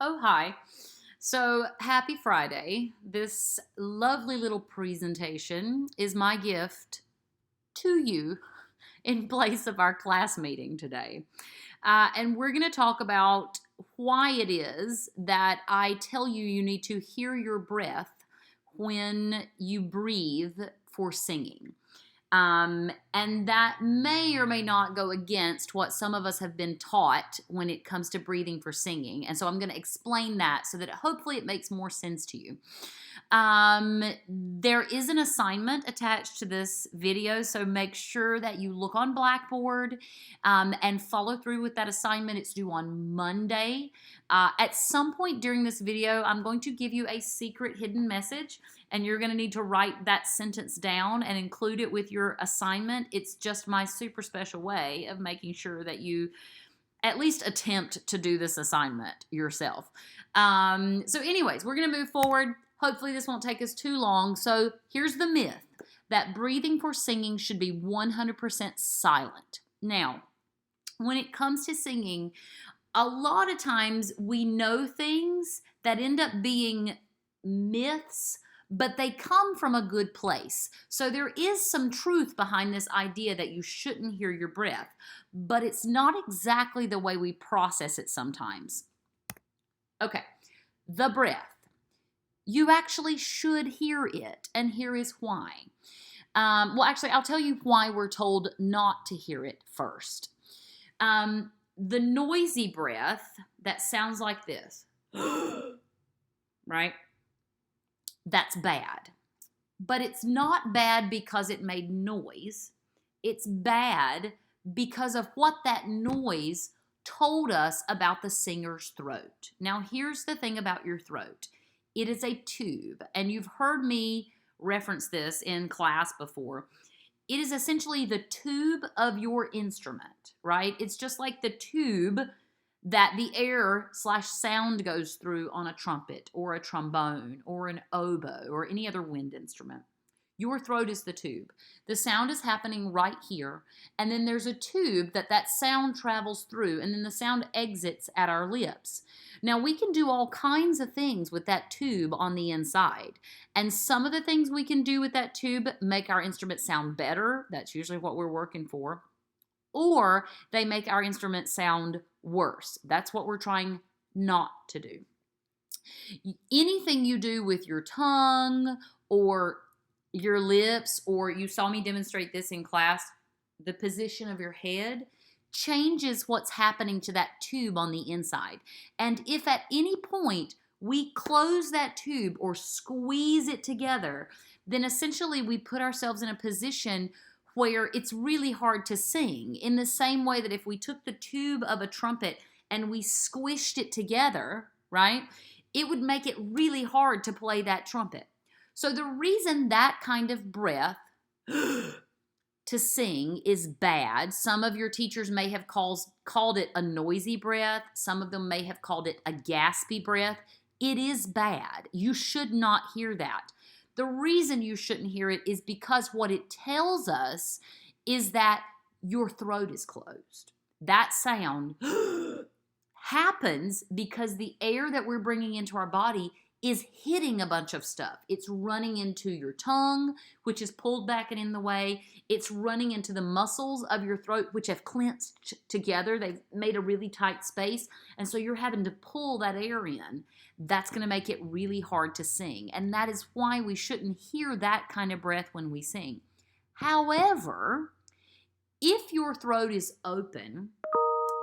Oh, hi. So, happy Friday. This lovely little presentation is my gift to you in place of our class meeting today. And we're going to talk about why it is that I tell you you need to hear your breath when you breathe for singing. And that may or may not go against what some of us have been taught when it comes to breathing for singing. And so I'm going to explain that so that hopefully it makes more sense to you. There is an assignment attached to this video, so make sure that you look on Blackboard and follow through with that assignment. It's due on Monday. At some point during this video, I'm going to give you a secret hidden message, and you're going to need to write that sentence down and include it with your assignment. It's just my super special way of making sure that you at least attempt to do this assignment yourself. So anyways, we're going to move forward. Hopefully this won't take us too long. So here's the myth that breathing for singing should be 100% silent. Now, when it comes to singing, a lot of times we know things that end up being myths, but they come from a good place. So there is some truth behind this idea that you shouldn't hear your breath, but it's not exactly the way we process it sometimes. Okay, the breath. You actually should hear it, and here is why. Well, actually, I'll tell you why we're told not to hear it first. The noisy breath that sounds like this, right? That's bad. But it's not bad because it made noise. It's bad because of what that noise told us about the singer's throat. Now, here's the thing about your throat. It is a tube, and you've heard me reference this in class before. It is essentially the tube of your instrument, right? It's just like the tube that the air/sound goes through on a trumpet or a trombone or an oboe or any other wind instrument. Your throat is the tube. The sound is happening right here, and then there's a tube that sound travels through, and then the sound exits at our lips. Now, we can do all kinds of things with that tube on the inside, and some of the things we can do with that tube make our instrument sound better. That's usually what we're working for. Or they make our instrument sound worse. That's what we're trying not to do. Anything you do with your tongue or your lips, or you saw me demonstrate this in class, the position of your head changes what's happening to that tube on the inside. And if at any point we close that tube or squeeze it together, then essentially we put ourselves in a position where it's really hard to sing, in the same way that if we took the tube of a trumpet and we squished it together, right, it would make it really hard to play that trumpet. So the reason that kind of breath to sing is bad, some of your teachers may have called it a noisy breath, some of them may have called it a gaspy breath. It is bad. You should not hear that. The reason you shouldn't hear it is because what it tells us is that your throat is closed. That sound happens because the air that we're bringing into our body is hitting a bunch of stuff. It's running into your tongue, which is pulled back and in the way. It's running into the muscles of your throat, which have clenched together. They've made a really tight space. And so you're having to pull that air in. That's going to make it really hard to sing. And that is why we shouldn't hear that kind of breath when we sing. However, if your throat is open,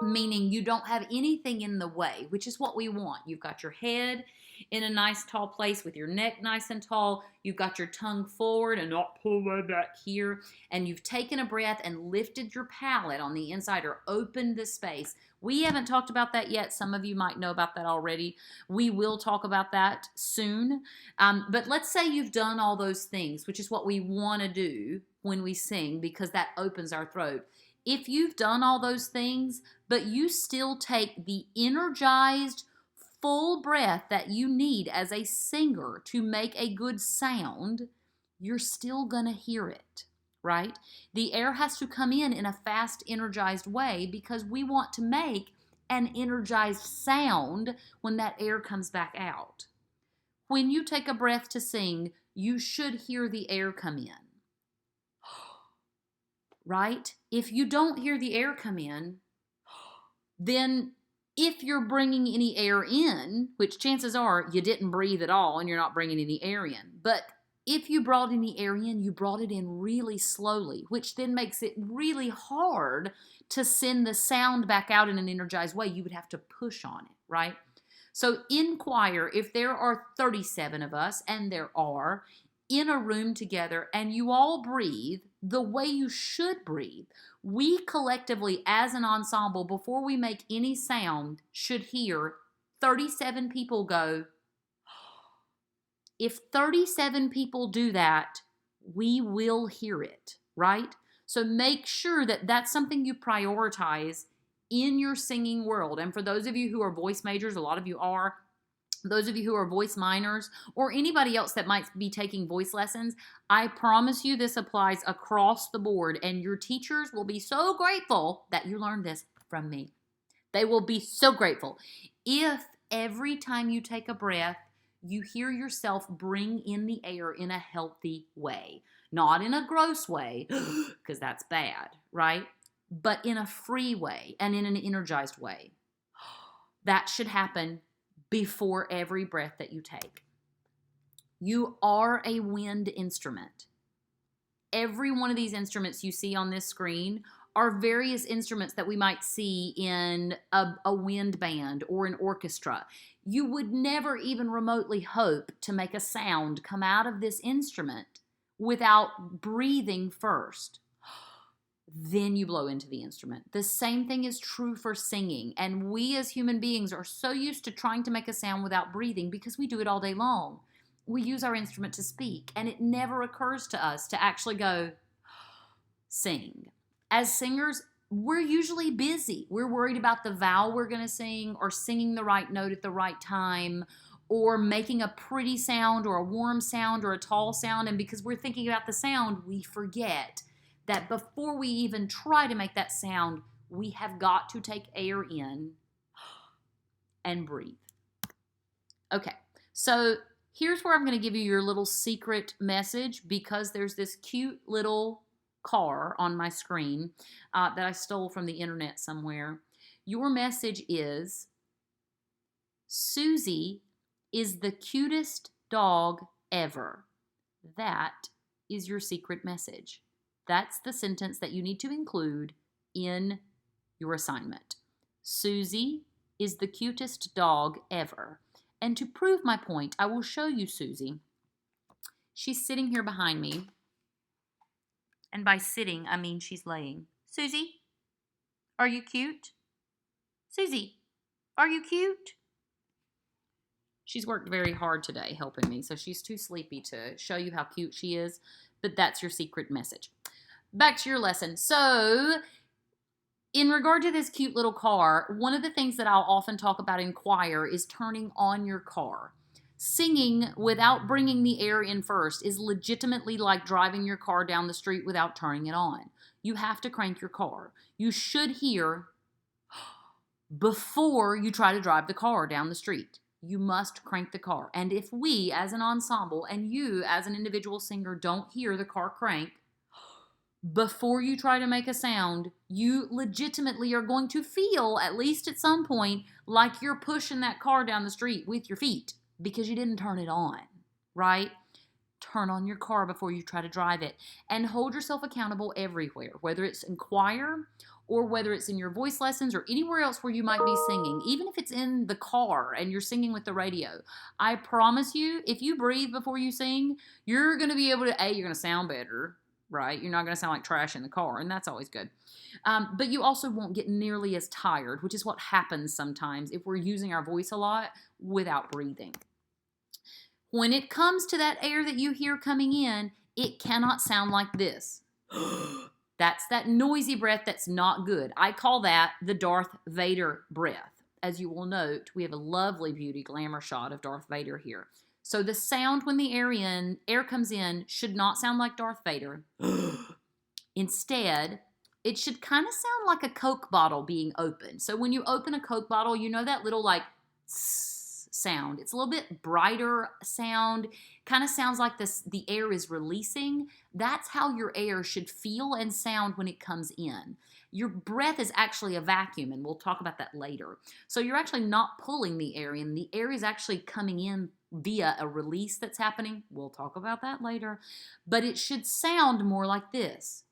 meaning you don't have anything in the way, which is what we want. You've got your head in a nice tall place with your neck nice and tall. You've got your tongue forward and not pull way back here. And you've taken a breath and lifted your palate on the inside or opened the space. We haven't talked about that yet. Some of you might know about that already. We will talk about that soon. But let's say you've done all those things, which is what we want to do when we sing, because that opens our throat. If you've done all those things, but you still take the energized, full breath that you need as a singer to make a good sound, you're still going to hear it, right? The air has to come in a fast, energized way because we want to make an energized sound when that air comes back out. When you take a breath to sing, you should hear the air come in. Right? If you don't hear the air come in, then if you're bringing any air in, which chances are you didn't breathe at all and you're not bringing any air in, but if you brought any air in, you brought it in really slowly, which then makes it really hard to send the sound back out in an energized way. You would have to push on it, right? So in choir, if there are 37 of us, and there are, in a room together, and you all breathe the way you should breathe, we collectively as an ensemble, before we make any sound, should hear 37 people go. If 37 people do that, we will hear it, right? So make sure that that's something you prioritize in your singing world. And for those of you who are voice majors, a lot of you are, those of you who are voice minors, or anybody else that might be taking voice lessons, I promise you this applies across the board, and your teachers will be so grateful that you learned this from me. They will be so grateful if every time you take a breath, you hear yourself bring in the air in a healthy way. Not in a gross way, because that's bad, right? But in a free way and in an energized way. That should happen before every breath that you take. You are a wind instrument. Every one of these instruments you see on this screen are various instruments that we might see in a wind band or an orchestra. You would never even remotely hope to make a sound come out of this instrument without breathing first. Then you blow into the instrument. The same thing is true for singing. And we as human beings are so used to trying to make a sound without breathing because we do it all day long. We use our instrument to speak, and it never occurs to us to actually go sing. As singers, we're usually busy. We're worried about the vowel we're going to sing, or singing the right note at the right time, or making a pretty sound or a warm sound or a tall sound. And because we're thinking about the sound, we forget that before we even try to make that sound, we have got to take air in and breathe. Okay, so here's where I'm going to give you your little secret message, because there's this cute little car on my screen that I stole from the internet somewhere. Your message is, Susie is the cutest dog ever. That is your secret message. That's the sentence that you need to include in your assignment. Susie is the cutest dog ever. And to prove my point, I will show you Susie. She's sitting here behind me. And by sitting, I mean she's laying. Susie, are you cute? Susie, are you cute? She's worked very hard today helping me, so she's too sleepy to show you how cute she is, but that's your secret message. Back to your lesson. So, in regard to this cute little car, one of the things that I'll often talk about in choir is turning on your car. Singing without bringing the air in first is legitimately like driving your car down the street without turning it on. You have to crank your car. You should hear before you try to drive the car down the street. You must crank the car. And if we, as an ensemble, and you, as an individual singer, don't hear the car crank before you try to make a sound, you legitimately are going to feel, at least at some point, like you're pushing that car down the street with your feet because you didn't turn it on, right? Turn on your car before you try to drive it, and hold yourself accountable everywhere, whether it's in choir or whether it's in your voice lessons or anywhere else where you might be singing, even if it's in the car and you're singing with the radio. I promise you, if you breathe before you sing, you're going to be able to, you're going to sound better, right? You're not going to sound like trash in the car, and that's always good. But you also won't get nearly as tired, which is what happens sometimes if we're using our voice a lot without breathing. When it comes to that air that you hear coming in, it cannot sound like this. That's that noisy breath that's not good. I call that the Darth Vader breath. As you will note, we have a lovely beauty glamour shot of Darth Vader here. So the sound when the air comes in should not sound like Darth Vader. Instead, it should kind of sound like a Coke bottle being opened. So when you open a Coke bottle, you know that little like sound. It's a little bit brighter sound. Kind of sounds like the air is releasing. That's how your air should feel and sound when it comes in. Your breath is actually a vacuum, and we'll talk about that later. So you're actually not pulling the air in. The air is actually coming in via a release that's happening. We'll talk about that later. But it should sound more like this,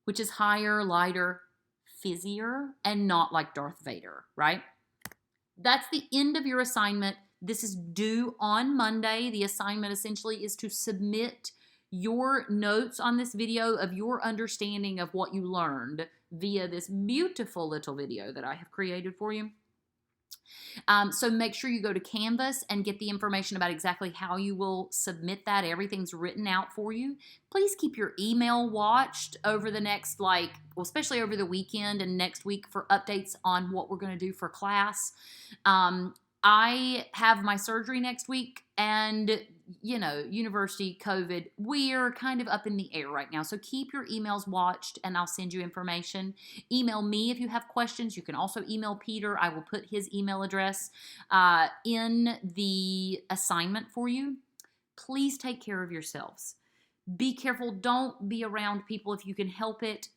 which is higher, lighter, fizzier, and not like Darth Vader, right? That's the end of your assignment. This is due on Monday. The assignment essentially is to submit your notes on this video of your understanding of what you learned via this beautiful little video that I have created for you. So make sure you go to Canvas and get the information about exactly how you will submit that. Everything's written out for you. Please keep your email watched over the next, especially over the weekend and next week for updates on what we're going to do for class. I have my surgery next week, and university, COVID, we're kind of up in the air right now. So keep your emails watched, and I'll send you information. Email me if you have questions. You can also email Peter. I will put his email address in the assignment for you. Please take care of yourselves. Be careful. Don't be around people if you can help it.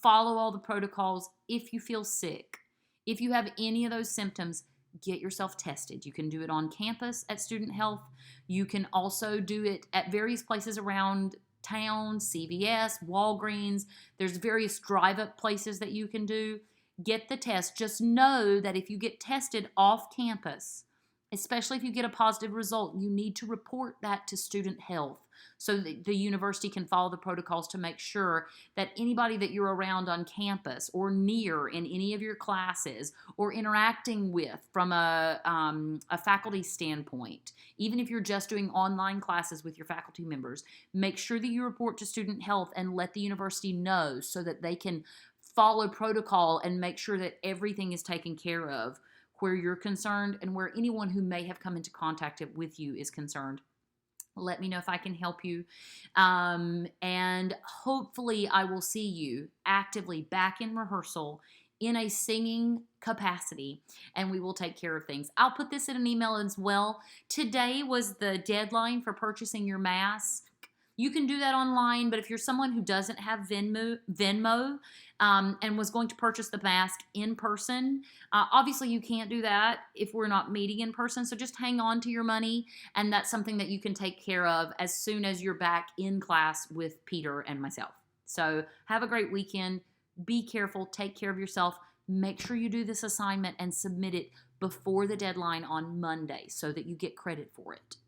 Follow all the protocols. If you feel sick, if you have any of those symptoms, get yourself tested. You can do it on campus at Student Health. You can also do it at various places around town, CVS, Walgreens. There's various drive-up places that you can do. Get the test. Just know that if you get tested off campus, especially if you get a positive result, you need to report that to Student Health so that the university can follow the protocols to make sure that anybody that you're around on campus or near in any of your classes or interacting with from a faculty standpoint, even if you're just doing online classes with your faculty members, make sure that you report to Student Health and let the university know so that they can follow protocol and make sure that everything is taken care of where you're concerned and where anyone who may have come into contact with you is concerned. Let me know if I can help you. And hopefully I will see you actively back in rehearsal in a singing capacity, and we will take care of things. I'll put this in an email as well. Today was the deadline for purchasing your mask. You can do that online, but if you're someone who doesn't have Venmo and was going to purchase the mask in person, obviously you can't do that if we're not meeting in person. So just hang on to your money, and that's something that you can take care of as soon as you're back in class with Peter and myself. So have a great weekend. Be careful. Take care of yourself. Make sure you do this assignment and submit it before the deadline on Monday so that you get credit for it.